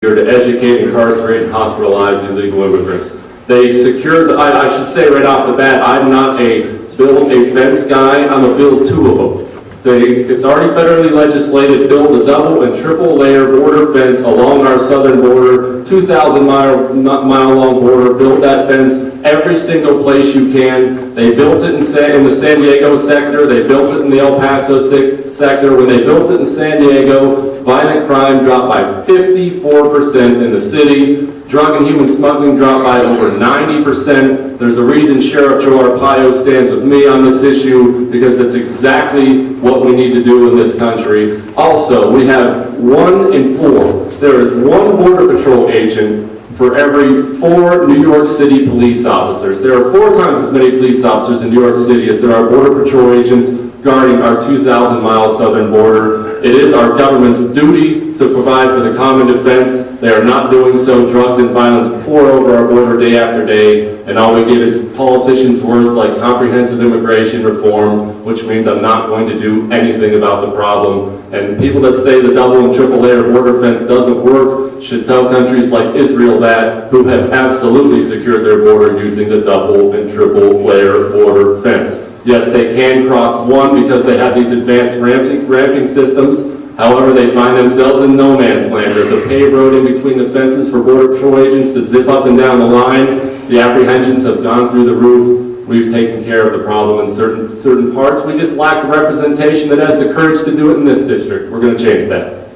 here to educate, incarcerate, and hospitalize illegal immigrants. They secured, I should say right off the bat, I'm not a build a fence guy, I'm a build two of them. It's already federally legislated, build a double and triple layer border fence along our southern border, 2,000 mile long border, build that fence every single place you can. They built it in the San Diego sector, they built it in the El Paso sector. When they built it in San Diego, violent crime dropped by 54% in the city. Drug and human smuggling dropped by over 90%. There's a reason Sheriff Joe Arpaio stands with me on this issue, because that's exactly what we need to do in this country. Also, we have 1 in 4. There is 1 Border Patrol agent for every 4 New York City police officers. There are 4 times as many police officers in New York City as there are Border Patrol agents guarding our 2,000-mile southern border. It is our government's duty to provide for the common defense. They are not doing so. Drugs and violence pour over our border day after day, and all we get is politicians' words like comprehensive immigration reform, which means I'm not going to do anything about the problem. And people that say the double and triple layer border fence doesn't work should tell countries like Israel that, who have absolutely secured their border using the double and triple layer border fence. Yes, they can cross one because they have these advanced ramping systems. However, they find themselves in no man's land. There's a paved road in between the fences for Border Patrol agents to zip up and down the line. The apprehensions have gone through the roof. We've taken care of the problem in certain parts. We just lack the representation that has the courage to do it in this district. We're going to change that.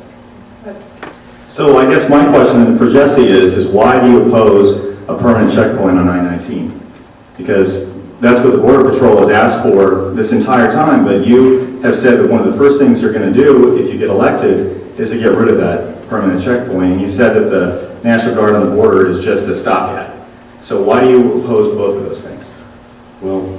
So I guess my question for Jesse is why do you oppose a permanent checkpoint on I-19? Because that's what the Border Patrol has asked for this entire time, but you have said that one of the first things you're going to do if you get elected is to get rid of that permanent checkpoint. And you said that the National Guard on the border is just a stopgap. So why do you oppose both of those things? Well,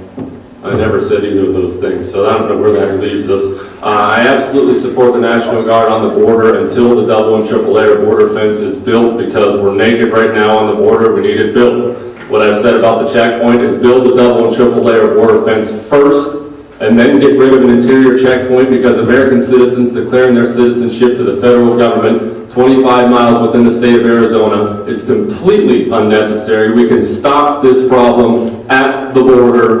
I never said either of those things, so I don't know where that leaves us. I absolutely support the National Guard on the border until the double and triple layer border fence is built, because we're naked right now on the border. We need it built. What I've said about the checkpoint is build the double and triple layer border fence first, and then get rid of an interior checkpoint, because American citizens declaring their citizenship to the federal government 25 miles within the state of Arizona is completely unnecessary. We can stop this problem at the border.